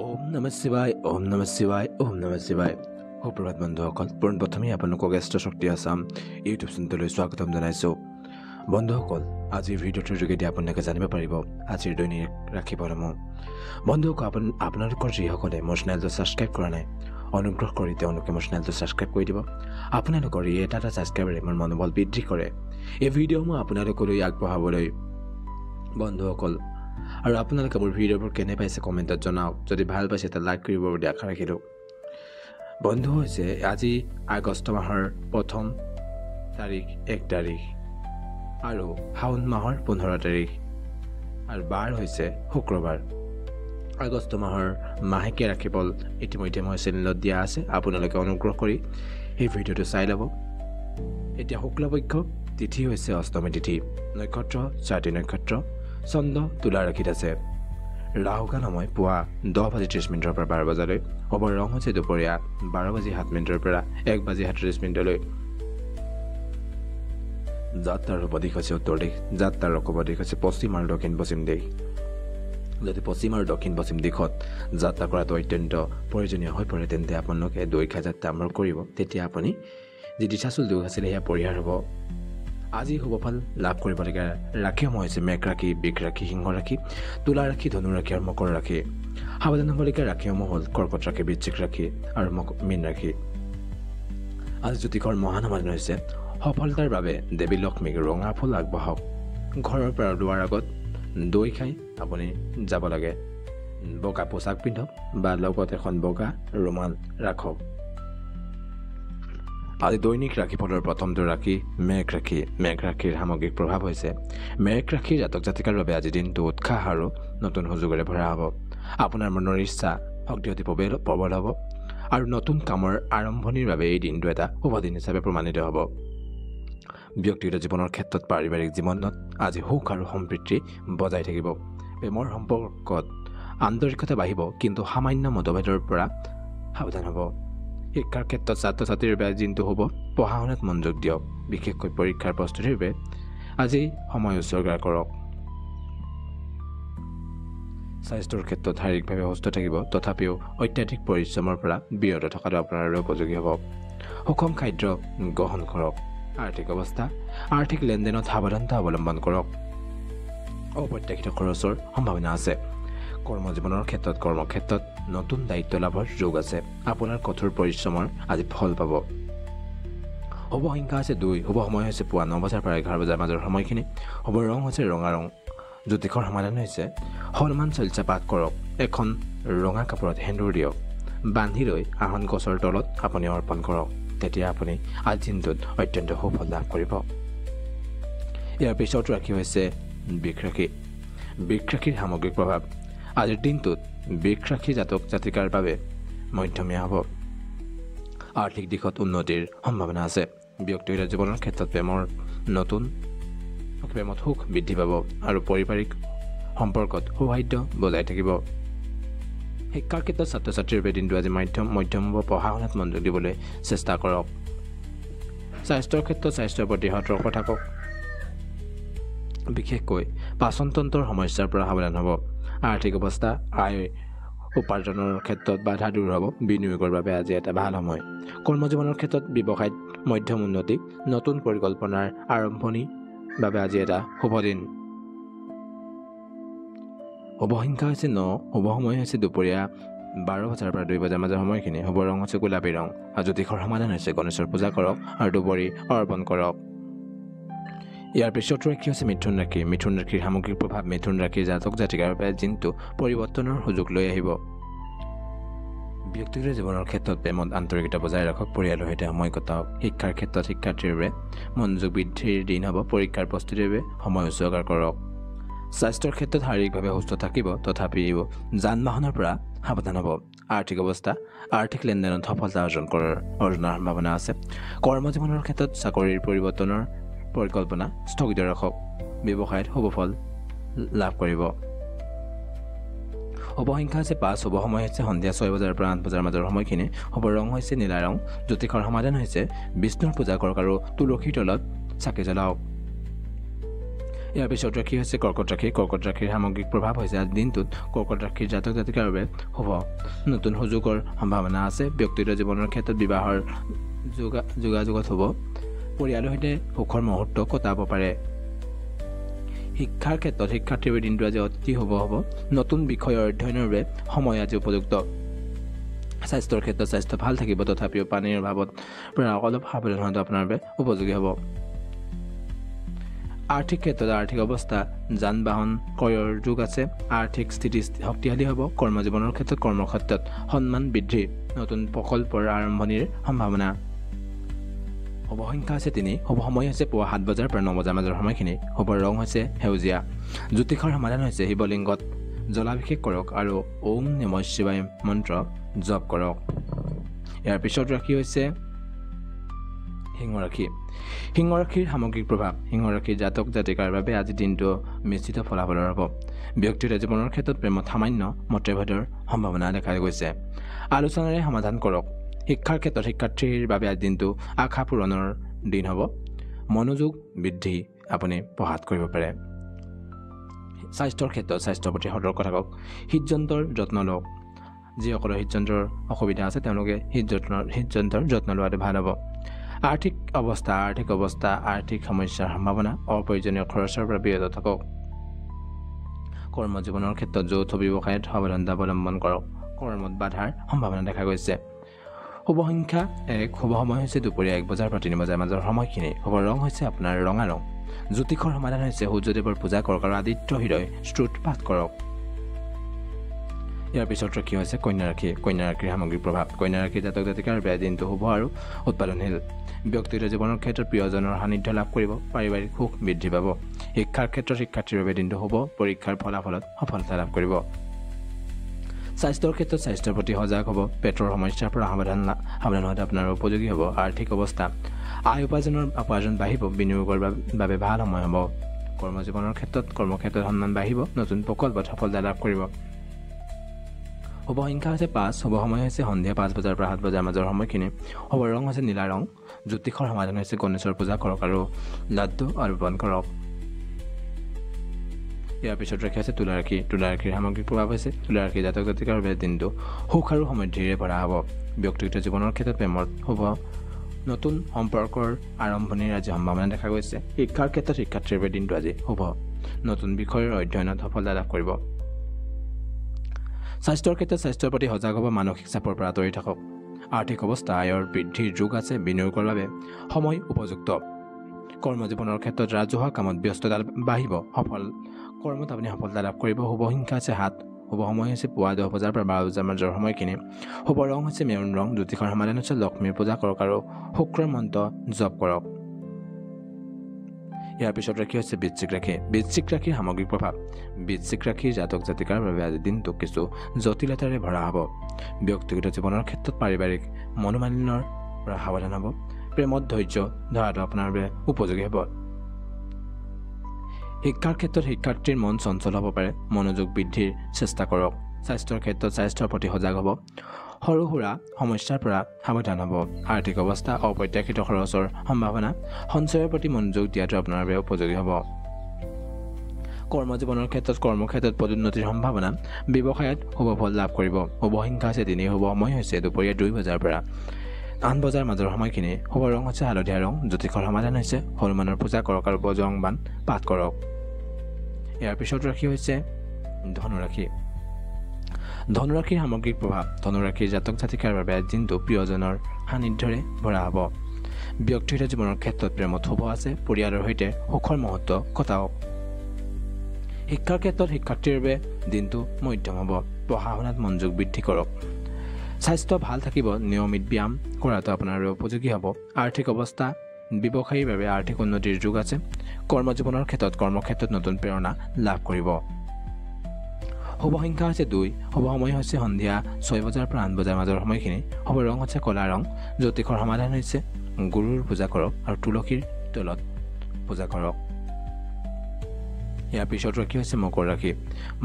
ওম নমঃ শিৱায় ওম নমঃ শিৱায় ওম নমঃ শিৱায় সুপ্ৰভাত বন্ধুসকল পোনপ্ৰথমে আপোনালোকক এষ্ট্ৰ শক্তি আছাম ইউটিউব চেনেললৈ স্বাগতম জনাইছোঁ। বন্ধুসকল আজিৰ ভিডিঅ'টোৰ যোগেদি আপোনালোকে জানিব পাৰিব আজিৰ দৈনিক ৰাশিফলসমূহ। বন্ধুসকল আপোনালোকৰ যিসকলে মোৰ চেনেলটো ছাবস্ক্ৰাইব কৰা নাই অনুগ্ৰহ কৰি তেওঁলোকে মোৰ চেনেলটো ছাবস্ক্ৰাইব কৰি দিব। আপোনালোকৰ এই এটা ছাবস্ক্ৰাইবাৰে মোৰ মনোবল বৃদ্ধি কৰে এই ভিডিঅ' মই আপোনালোকলৈ আগবঢ়াবলৈ। বন্ধুসকল আৰু আপোনালোকে মোৰ ভিডিঅ'বোৰ কেনে পাইছে কমেণ্টত জনাওক। যদি ভাল পাইছে এটা লাইক কৰিব বুলি আশা ৰাখিলোঁ। বন্ধু হৈছে আজি আগষ্ট মাহৰ প্ৰথম তাৰিখ 1 তাৰিখ আৰু শাওণ মাহৰ 15 তাৰিখ আৰু বাৰ হৈছে শুক্ৰবাৰ। আগষ্ট মাহৰ মাহেকীয়া ৰাশিফল ইতিমধ্যে মই চেনেলত দিয়া আছে, আপোনালোকে অনুগ্ৰহ কৰি এই ভিডিঅ'টো চাই ল'ব। এতিয়া শুক্লপক্ষ তিথি হৈছে অষ্টমী তিথি, নক্ষত্ৰ স্বাতী নক্ষত্ৰ, চন্দ্ৰ তুলা ৰাশিত আছে। ৰাহুকাল সময় পুৱা 10:30 পৰা 12 বজালৈ, শুভ ৰং হৈছে দুপৰীয়া 12:07 পৰা 1:38 যাত্ৰাৰ শুভ দিশ হৈছে উত্তৰ দিশ, যাত্ৰাৰ অশুভ দিশ হৈছে পশ্চিম আৰু দক্ষিণ পশ্চিম দিশ। যদি পশ্চিম আৰু দক্ষিণ পশ্চিম দিশত যাত্ৰা কৰাটো অত্যন্ত প্ৰয়োজনীয় হৈ পৰে তেন্তে আপোনালোকে দৈঘা যাত্ৰা আৰম্ভ কৰিব। তেতিয়া আপুনি যি দিশাচল দুখ আছিলে সেয়া পৰিহাৰ হ'ব। আজি শুভফল লাভ কৰিবলগীয়া ৰাশিসমূহ হৈছে মেঘ ৰাশি, বৃষ ৰাশি, সিংহ ৰাশি, তুলা ৰাশি, ধনু ৰাশি আৰু মকৰ ৰাশি। সাৱধান হ'বলগীয়া ৰাশিসমূহ হ'ল কৰ্কট ৰাশি, বৃশ্চিক ৰাশি আৰু মীন ৰাশি। আজি জ্যোতিষৰ মহান সমাধান হৈছে সফলতাৰ বাবে দেৱী লক্ষ্মীক ৰঙা ফুল আগবঢ়াওক। ঘৰৰ পৰা ওলোৱাৰ আগত দৈ খাই আপুনি যাব লাগে। বগা পোচাক পিন্ধক বা লগত এখন বগা ৰুমাল ৰাখক। আজি দৈনিক ৰাশিফলৰ প্ৰথমটো ৰাশি মেঘ ৰাশি। মেঘ ৰাশিৰ সামগ্ৰিক প্ৰভাৱ হৈছে মেঘ ৰাশিৰ জাতক জাতিকাৰ বাবে আজিৰ দিনটো উৎসাহ আৰু নতুন সুযোগেৰে ভৰা হ'ব। আপোনাৰ মনৰ ইচ্ছা শক্তি অতি প্ৰবল হ'ব আৰু নতুন কামৰ আৰম্ভণিৰ বাবে এই দিনটো এটা শুভ দিন হিচাপে প্ৰমাণিত হ'ব। ব্যক্তিগত জীৱনৰ ক্ষেত্ৰত পাৰিবাৰিক জীৱনত আজি সুখ আৰু সম্প্ৰীতি বজাই থাকিব। প্ৰেমৰ সম্পৰ্কত আন্তৰিকতা বাঢ়িব, কিন্তু সামান্য মতভেদৰ পৰা সাৱধান হ'ব। শিক্ষাৰ ক্ষেত্ৰত ছাত্ৰ ছাত্ৰীৰ বাবে দিনটো হ'ব। পঢ়া শুনাত মনোযোগ দিয়ক, বিশেষকৈ পৰীক্ষাৰ প্ৰস্তুতিৰ বাবে আজি সময় উৎসৰ্গা কৰক। স্বাস্থ্যৰ ক্ষেত্ৰত শাৰীৰিকভাৱে সুস্থ থাকিব, তথাপিও অত্যাধিক পৰিশ্ৰমৰ পৰা বিৰত থকাটো আপোনাৰ বাবে উপযোগী হ'ব। সুষম খাদ্য গ্ৰহণ কৰক। আৰ্থিক অৱস্থা আৰ্থিক লেনদেনত সাৱধানতা অৱলম্বন কৰক। অপ্ৰত্যাশিত খৰচৰ সম্ভাৱনা আছে। কৰ্মজীৱনৰ ক্ষেত্ৰত কৰ্মক্ষেত্ৰত নতুন দায়িত্ব লাভৰ যোগ আছে। আপোনাৰ কঠোৰ পৰিশ্ৰমৰ আজি ফল পাব। শুভ সংখ্যা হৈছে 2, শুভ সময় হৈছে পুৱা 9 বজাৰ পৰা 11 বজাৰ মাজৰ সময়খিনি, শুভ ৰং হৈছে ৰঙা ৰং। জ্যোতিষৰ সমাধান হৈছে হনুমান চালিচা পাঠ কৰক। এখন ৰঙা কাপোৰত সেন্দুৰ দিয়ক, বান্ধি লৈ আহন গছৰ তলত আপুনি অৰ্পণ কৰক। তেতিয়া আপুনি আজিৰ দিনটোত অত্যন্ত সুফল লাভ কৰিব। ইয়াৰ পিছত ৰাশি হৈছে বৃষ ৰাশি। বৃষ ৰাশিৰ সামগ্ৰিক প্ৰভাৱ আজিৰ দিনটোত বৃষ ৰাশি জাতক জাতিকাৰ বাবে মধ্যমীয়া হ'ব। আৰ্থিক দিশত উন্নতিৰ সম্ভাৱনা আছে। ব্যক্তিগত জীৱনৰ ক্ষেত্ৰত প্ৰেমত সুখ বৃদ্ধি পাব আৰু পাৰিবাৰিক সম্পৰ্কত সৌহাৰ্দ্য বজাই থাকিব। শিক্ষাৰ ক্ষেত্ৰত ছাত্ৰ ছাত্ৰীৰ বাবে দিনটো আজি মধ্যম হ'ব। পঢ়া শুনাত মনোযোগ দিবলৈ চেষ্টা কৰক। স্বাস্থ্যৰ ক্ষেত্ৰত স্বাস্থ্যৰ প্ৰতি সতৰ্ক থাকক, বিশেষকৈ পাচনতন্ত্ৰৰ সমস্যাৰ পৰা সাৱধান হ'ব। আৰ্থিক অৱস্থা আয় উপাৰ্জনৰ ক্ষেত্ৰত বাধা দূৰ হ'ব। বিনিয়োগৰ বাবে আজি এটা ভাল সময়। কৰ্মজীৱনৰ ক্ষেত্ৰত ব্যৱসায়ত মধ্যম উন্নতি, নতুন পৰিকল্পনাৰ আৰম্ভণিৰ বাবে আজি এটা শুভ দিন। শুভ সংখ্যা হৈছে 9, শুভ সময় হৈছে দুপৰীয়া 12 বজাৰ পৰা 2 বজাৰ মাজৰ সময়খিনি, শুভ ৰং হৈছে গোলাপী ৰং। আৰু জ্যোতিষৰ সমাধান হৈছে গণেশৰ পূজা কৰক আৰু দুবৰি অৰ্পণ কৰক। ইয়াৰ পিছত ৰাশি হৈছে মিথুন ৰাশি। মিথুন ৰাশিৰ সামগ্ৰিক প্ৰভাৱ মিথুন ৰাশিৰ জাতক জাতিকাৰ বাবে দিনটো পৰিৱৰ্তনৰ সুযোগ লৈ আহিব। ব্যক্তিগত জীৱনৰ ক্ষেত্ৰত প্ৰেমত আন্তৰিকতা বজাই ৰাখক, পৰিয়ালৰ সৈতে সময় কটাওক। শিক্ষাৰ ক্ষেত্ৰত শিক্ষাৰ্থীৰ বাবে মনোযোগ বৃদ্ধিৰ দিন হ'ব। পৰীক্ষাৰ প্ৰস্তুতিৰ বাবে সময় উৎসৰ্গা কৰক। স্বাস্থ্যৰ ক্ষেত্ৰত শাৰীৰিকভাৱে সুস্থ থাকিব, তথাপিও যান বাহনৰ পৰা সাৱধান হ'ব। আৰ্থিক অৱস্থা আৰ্থিক লেনদেনত সফলতা অৰ্জনৰ সম্ভাৱনা আছে। কৰ্মজীৱনৰ ক্ষেত্ৰত চাকৰিৰ পৰিৱৰ্তনৰ পৰিকল্পনা স্থগিত ৰাখক। ব্যৱসায়ত শুভ ফল লাভ কৰিব। শুভ সংখ্যা হৈছে 5, শুভ সময় হৈছে সন্ধিয়া 6 বজাৰ পৰা 8 বজাৰ মাজৰ সময়খিনি, শুভ ৰং হৈছে নীলা ৰং। জ্যোতিষৰ সমাধান হৈছে বিষ্ণুৰ পূজা কৰক আৰু তুলসীৰ তলত চাকি জ্বলাওক। ইয়াৰ পিছত ৰাশি হৈছে কৰ্কট ৰাশি। কৰ্কট ৰাশিৰ সামগ্ৰিক প্ৰভাৱ হৈছে আজিৰ দিনটোত কৰ্কট ৰাশিৰ জাতক জাতিকাৰ বাবে শুভ। নতুন সুযোগৰ সম্ভাৱনা আছে। ব্যক্তিগত জীৱনৰ ক্ষেত্ৰত বিবাহৰ যোগাযোগত হ'ব। পৰিয়ালৰ সৈতে সুখৰ মুহূৰ্ত কটাব পাৰে। শিক্ষাৰ ক্ষেত্ৰত শিক্ষাৰ্থীৰ বাবে দিনটো আজি অতি শুভ হ'ব। নতুন বিষয়ৰ অধ্যয়নৰ বাবে সময় আজি উপযুক্ত। স্বাস্থ্যৰ ক্ষেত্ৰত স্বাস্থ্য ভাল থাকিব, তথাপিও পানীৰ অভাৱত পৰা অলপ সাৱধান হোৱাটো আপোনাৰ বাবে উপযোগী হ'ব। আৰ্থিক ক্ষেত্ৰত আৰ্থিক অৱস্থা যান বাহন ক্ৰয়ৰ যোগ আছে। আৰ্থিক স্থিতি শক্তিশালী হ'ব। কৰ্মজীৱনৰ ক্ষেত্ৰত কৰ্মক্ষেত্ৰত সন্মান বৃদ্ধি, নতুন প্ৰকল্পৰ আৰম্ভণিৰ সম্ভাৱনা। শুভ সংখ্যা হৈছে 3। শুভ সময় হৈছে পুৱা 7 বজাৰ পৰা 9 বজাৰ মাজৰ সময়খিনি। শুভ ৰং হৈছে সেউজীয়া। জ্যোতিষৰ সমাধান হৈছে শিৱলিংগত জলাভিষেক কৰক আৰু ওম নমঃ শিৱায় মন্ত্ৰ জপ কৰক। ইয়াৰ পিছত ৰাশি হৈছে সিংহ ৰাশি। সিংহ ৰাশিৰ সামগ্ৰিক প্ৰভাৱ। সিংহ ৰাশিৰ জাতক জাতিকাৰ বাবে আজিৰ দিনটো মিশ্ৰিত ফলাফলৰ হ'ব। ব্যক্তিগত জীৱনৰ ক্ষেত্ৰত প্ৰেমত সামান্য মতভেদৰ সম্ভাৱনা দেখা গৈছে। আলোচনাৰে সমাধান কৰক। শিক্ষাৰ ক্ষেত্ৰত শিক্ষাৰ্থীৰ বাবে আজিৰ দিনটো আশা পূৰণৰ দিন হ'ব। মনোযোগ বৃদ্ধি আপুনি পঢ়াত কৰিব পাৰে। স্বাস্থ্যৰ ক্ষেত্ৰত স্বাস্থ্যৰ প্ৰতি সতৰ্ক থাকক। হৃদযন্ত্ৰৰ যত্ন লওক। যিসকলৰ হৃদযন্ত্ৰৰ অসুবিধা আছে তেওঁলোকে হৃদযন্ত্ৰৰ যত্ন লোৱাটো ভাল হ'ব। আৰ্থিক অৱস্থা আৰ্থিক সমস্যাৰ সম্ভাৱনা। অপ্ৰয়োজনীয় খৰচৰ পৰা বিৰত থাকক। কৰ্মজীৱনৰ ক্ষেত্ৰত যৌথ ব্যৱসায়ত সাৱধানতা অৱলম্বন কৰক। কৰ্মত বাধাৰ সম্ভাৱনা দেখা গৈছে। শুভ সংখ্যা 1। শুভ সময় হৈছে দুপৰীয়া 1 বজাৰ পৰা 3 বজাৰ মাজৰ সময়খিনি। শুভ ৰং হৈছে আপোনাৰ ৰঙা ৰং। জ্যোতিষৰ সমাধান হৈছে সূৰ্যদেৱৰ পূজা কৰক আৰু আদিত্য হৃদয় স্তোত্ৰ পাঠ কৰক। ইয়াৰ পিছত ৰাশি হৈছে কন্যা ৰাশি। কন্যা ৰাশিৰ সামগ্ৰিক প্ৰভাৱ। কন্যা ৰাশিৰ জাতক জাতিকাৰ বাবে দিনটো শুভ আৰু উৎপাদনশীল। ব্যক্তিগত জীৱনৰ ক্ষেত্ৰত প্ৰিয়জনৰ সান্নিধ্য লাভ কৰিব। পাৰিবাৰিক সুখ বৃদ্ধি পাব। শিক্ষাৰ ক্ষেত্ৰত শিক্ষাৰ্থীৰ বাবে দিনটো শুভ। পৰীক্ষাৰ ফলাফলত সফলতা লাভ কৰিব। স্বাস্থ্যৰ ক্ষেত্ৰত স্বাস্থ্যৰ প্ৰতি সজাগ হ'ব। পেটৰ সমস্যাৰ পৰা সাৱধান হোৱাটো আপোনাৰ উপযোগী হ'ব। আৰ্থিক অৱস্থা আয় উপাৰ্জন বাঢ়িব। বিনিয়োগৰ বাবে ভাল সময় হ'ব। কৰ্মজীৱনৰ ক্ষেত্ৰত কৰ্মক্ষেত্ৰত সন্মান বাঢ়িব। নতুন প্ৰকল্পত সফলতা লাভ কৰিব। শুভ সংখ্যা হৈছে 5। শুভ সময় হৈছে সন্ধিয়া 5 বজাৰ পৰা 7 বজাৰ মাজৰ সময়খিনি। শুভ ৰং হৈছে নীলা ৰং। জ্যোতিষৰ সমাধান হৈছে গণেশৰ পূজা কৰক আৰু লাড্ডু অৰ্পণ কৰক। ইয়াৰ পিছত ৰাশি আছে তুলা ৰাশি। তুলা ৰাশিৰ সামগ্ৰিক প্ৰভাৱ হৈছে তুলা ৰাশিৰ জাতক জাতিকাৰ বাবে দিনটো সুখ আৰু সমৃদ্ধিৰে ভৰা হ'ব। ব্যক্তিগত জীৱনৰ ক্ষেত্ৰত প্ৰেমত শুভ। নতুন সম্পৰ্কৰ আৰম্ভণিৰ আজি সম্ভাৱনা দেখা গৈছে। শিক্ষাৰ ক্ষেত্ৰত শিক্ষাৰ্থীৰ বাবে দিনটো আজি শুভ। নতুন বিষয়ৰ অধ্যয়নত সফলতা লাভ কৰিব। স্বাস্থ্যৰ ক্ষেত্ৰত স্বাস্থ্যৰ প্ৰতি সজাগ হ'ব। মানসিক চাপৰ পৰা আঁতৰি থাকক। আৰ্থিক অৱস্থা আয়ৰ বৃদ্ধিৰ যোগ আছে। বিনিয়োগৰ বাবে সময় উপযুক্ত। কৰ্মজীৱনৰ ক্ষেত্ৰত ৰাজহুৱা কামত ব্যস্ততা বাঢ়িব। কৰ্মত আপুনি সফলতা লাভ কৰিব। শুভ সংখ্যা আছে 7। শুভ সময় হৈছে পুৱা 10 বজাৰ পৰা 12 বজাৰ মাজৰ সময়খিনি। শুভ ৰং হৈছে মেৰুণ ৰং। জ্যোতিষৰ সমাধান হৈছে লক্ষ্মীৰ পূজা কৰক আৰু শুক্ৰৰ মন্ত্ৰ জপ কৰক। ইয়াৰ পিছত ৰাশি হৈছে বৃশ্চিক ৰাশি। বৃশ্চিক ৰাশিৰ সামগ্ৰিক প্ৰভাৱ। বৃশ্চিক ৰাশিৰ জাতক জাতিকাৰ বাবে আজিৰ দিনটো কিছু জটিলতাৰে ভৰা হ'ব। ব্যক্তিগত জীৱনৰ ক্ষেত্ৰত পাৰিবাৰিক মনোমালিন্যৰ পৰা সাৱধান হ'ব। প্ৰেমত ধৈৰ্য ধৰাটো আপোনাৰ বাবে উপযোগী হ'ব। শিক্ষাৰ ক্ষেত্ৰত শিক্ষাৰ্থীৰ মন চঞ্চল হ'ব পাৰে। মনোযোগ বৃদ্ধিৰ চেষ্টা কৰক। স্বাস্থ্যৰ ক্ষেত্ৰত স্বাস্থ্যৰ প্ৰতি সজাগ হ'ব। সৰু সুৰা সমস্যাৰ পৰা সাৱধান হ'ব। আৰ্থিক অৱস্থা অপ্ৰত্যাশিত খৰচৰ সম্ভাৱনা। সঞ্চয়ৰ প্ৰতি মনোযোগ দিয়াটো আপোনাৰ বাবে উপযোগী হ'ব। কৰ্মজীৱনৰ ক্ষেত্ৰত কৰ্মক্ষেত্ৰত পদোন্নতিৰ সম্ভাৱনা। ব্যৱসায়ত শুভ ফল লাভ কৰিব। শুভ সংখ্যা হৈছে 3। শুভ সময় হৈছে দুপৰীয়া 2 বজাৰ পৰা 8 বজাৰ মাজৰ সময়খিনি। শুভ ৰং হৈছে হালধীয়া ৰং। জ্যোতিষৰ সমাধান হৈছে হনুমানৰ পূজা কৰক আৰু বজৰংবাণ পাঠ কৰক। ইয়াৰ পিছত ৰাশি হৈছে ধনুৰাশি। ধনুৰাশিৰ সামগ্ৰিক প্ৰভাৱ। ধনুৰাশিৰ জাতক জাতিকাৰ বাবে দিনটো প্ৰিয়জনৰ সান্নিধ্যৰে ভৰা হ'ব। ব্যক্তিগত জীৱনৰ ক্ষেত্ৰত প্ৰেমত শুভ আছে। পৰিয়ালৰ সৈতে সুখৰ মুহূৰ্ত কটাওক। শিক্ষাৰ ক্ষেত্ৰত শিক্ষাৰ্থীৰ বাবে দিনটো মধ্যম হ'ব। পঢ়া শুনাত মনোযোগ বৃদ্ধি কৰক। স্বাস্থ্য ভাল থাকিব। নিয়মিত ব্যায়াম কৰাটো আপোনাৰ বাবে উপযোগী হ'ব। আৰ্থিক অৱস্থা ব্যৱসায়ীৰ বাবে আৰ্থিক উন্নতিৰ যোগ আছে। কৰ্মজীৱনৰ ক্ষেত্ৰত কৰ্মক্ষেত্ৰত নতুন প্ৰেৰণা লাভ কৰিব। শুভ সংখ্যা হৈছে 2। শুভ সময় হৈছে সন্ধিয়া 6 বজাৰ পৰা 8 বজাৰ মাজৰ সময়খিনি। শুভ ৰং হৈছে কলা ৰং। জ্যোতিষৰ সমাধান হৈছে গুৰুৰ পূজা কৰক আৰু তুলসীৰ তলত পূজা কৰক। ইয়াৰ পিছত ৰাশি হৈছে মকৰ ৰাশি।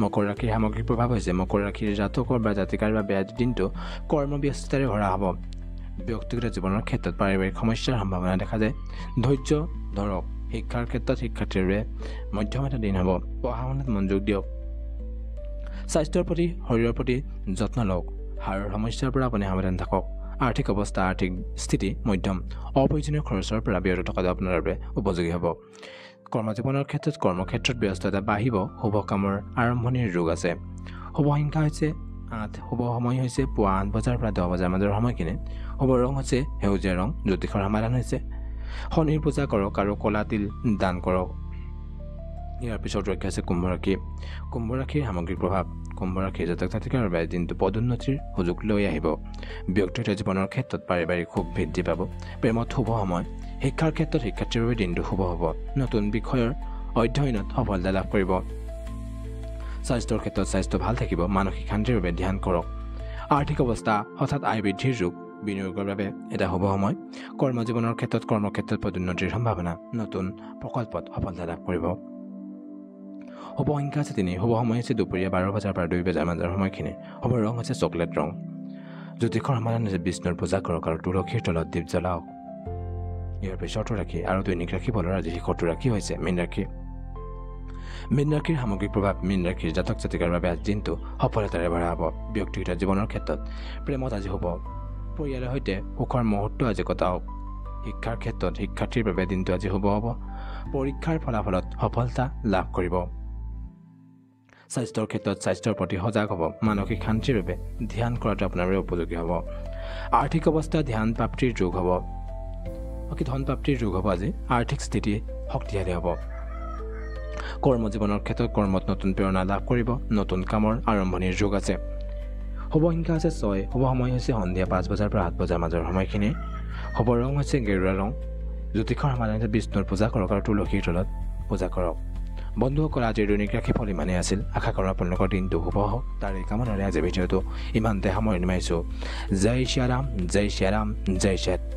মকৰ ৰাশিৰ সামগ্ৰিক প্ৰভাৱ হৈছে মকৰ ৰাশিৰ জাতকৰ বা জাতিকাৰ বাবে আজিৰ দিনটো কৰ্মব্যস্ততাৰে ভৰা হ'ব। ব্যক্তিগত জীৱনৰ ক্ষেত্ৰত পাৰিবাৰিক সমস্যাৰ সম্ভাৱনা দেখা যায়। ধৈৰ্য ধৰক। শিক্ষাৰ ক্ষেত্ৰত শিক্ষাৰ্থীৰ বাবে মধ্যম এটা দিন হ'ব। পঢ়া শুনাত মনোযোগ দিয়ক। স্বাস্থ্যৰ প্ৰতি শৰীৰৰ প্ৰতি যত্ন লওক। হাড়ৰ সমস্যাৰ পৰা আপুনি সাৱধান থাকক। আৰ্থিক অৱস্থা আৰ্থিক স্থিতি মধ্যম। অপ্ৰয়োজনীয় খৰচৰ পৰা বিৰত থকাটো আপোনাৰ বাবে উপযোগী হ'ব। কৰ্মজীৱনৰ ক্ষেত্ৰত কৰ্মক্ষেত্ৰত ব্যস্ততা বাঢ়িব। শুভ কামৰ আৰম্ভণিৰ যোগ আছে। শুভ সংখ্যা হৈছে 8। শুভ সময় হৈছে পুৱা 8 বজাৰ পৰা 10 বজাৰ মাজৰ সময়খিনি। শুভ ৰং হৈছে সেউজীয়া ৰং। জ্যোতিষৰ সমাধান হৈছে শনিৰ পূজা কৰক আৰু ক'লা তিল দান কৰক। ইয়াৰ পিছত ৰক্ষা আছে কুম্ভ ৰাশি। কুম্ভ ৰাশিৰ সামগ্ৰিক প্ৰভাৱ। কুম্ভ ৰাশিৰ জাতক জাতিকাৰ বাবে দিনটো পদোন্নতিৰ সুযোগ লৈ আহিব। ব্যক্তিগত জীৱনৰ ক্ষেত্ৰত পাৰিবাৰিক সুখ বৃদ্ধি পাব। প্ৰেমত শুভ সময়। শিক্ষাৰ ক্ষেত্ৰত শিক্ষাৰ্থীৰ বাবে দিনটো শুভ হ'ব। নতুন বিষয়ৰ অধ্যয়নত সফলতা লাভ কৰিব। স্বাস্থ্যৰ ক্ষেত্ৰত স্বাস্থ্য ভাল থাকিব। মানসিক শান্তিৰ বাবে ধ্যান কৰক। আৰ্থিক অৱস্থা হঠাৎ আয় বৃদ্ধিৰ যুগ। বিনিয়োগৰ বাবে এটা শুভ সময়। কৰ্মজীৱনৰ ক্ষেত্ৰত কৰ্মক্ষেত্ৰত পদোন্নতিৰ সম্ভাৱনা। নতুন প্ৰকল্পত সফলতা লাভ কৰিব। শুভ সংখ্যা আছে 3। শুভ সময় হৈছে দুপৰীয়া 12 বজাৰ পৰা 2 বজাৰ মাজৰ সময়খিনি। শুভ ৰং হৈছে চকলেট ৰং। জ্যোতিষৰ সমাধান হৈছে বিষ্ণুৰ পূজা কৰক আৰু তুলসীৰ তলত দীপ জ্বলাওক। ইয়াৰ পিছতো ৰাশি আৰু দৈনিক ৰাশি ফলৰ আজি শেষৰটো ৰাশি হৈছে মীন ৰাশি। মীন ৰাশিৰ সামগ্ৰিক প্ৰভাৱ। মীন ৰাশিৰ জাতক জাতিকাৰ বাবে আজি দিনটো সফলতাৰে ভৰা হ'ব। ব্যক্তিগত জীৱনৰ ক্ষেত্ৰত প্ৰেমত আজি হ'ব। পৰিয়ালৰ সৈতে সুখৰ মুহূৰ্ত আজি কটাওক। শিক্ষাৰ ক্ষেত্ৰত শিক্ষাৰ্থীৰ বাবে দিনটো আজি শুভ হ'ব। পৰীক্ষাৰ ফলাফলত সফলতা লাভ কৰিব। স্বাস্থ্যৰ ক্ষেত্ৰত স্বাস্থ্যৰ প্ৰতি সজাগ হ'ব। মানসিক শান্তিৰ বাবে ধ্যান কৰাটো আপোনাৰ বাবে উপযোগী হ'ব। আৰ্থিক অৱস্থা ধ্যান প্ৰাপ্তিৰ যুগ হ'ব। ধন প্ৰাপ্তিৰ যুগ হ'ব আজি। আৰ্থিক স্থিতি শক্তিশালী হ'ব। কৰ্মজীৱনৰ ক্ষেত্ৰত কৰ্মত নতুন প্ৰেৰণা লাভ কৰিব। নতুন কামৰ আৰম্ভণিৰ যুগ আছে। শুভ সংখ্যা আছে 6। শুভ সময় হৈছে সন্ধিয়া 5 বজাৰ পৰা 7 বজাৰ মাজৰ সময়খিনি। শুভ ৰং হৈছে গেৰুৱা ৰং। জ্যোতিষৰ সমাধান হৈছে বিষ্ণুৰ পূজা কৰক আৰু তুলসীৰ তলত পূজা কৰক। বন্ধুসকল, আজিৰ দৈনিক ৰাশিফল ইমানেই আছিল। আশা কৰোঁ আপোনালোকৰ দিনটো শুভ হওক। তাৰ এই কামনাৰে আজি ভিডিঅ'টো ইমানতে সামৰণি মাৰিছোঁ। জয় শ্ৰীৰাম, জয় শ্ৰীৰাম, জয় শ্ৰী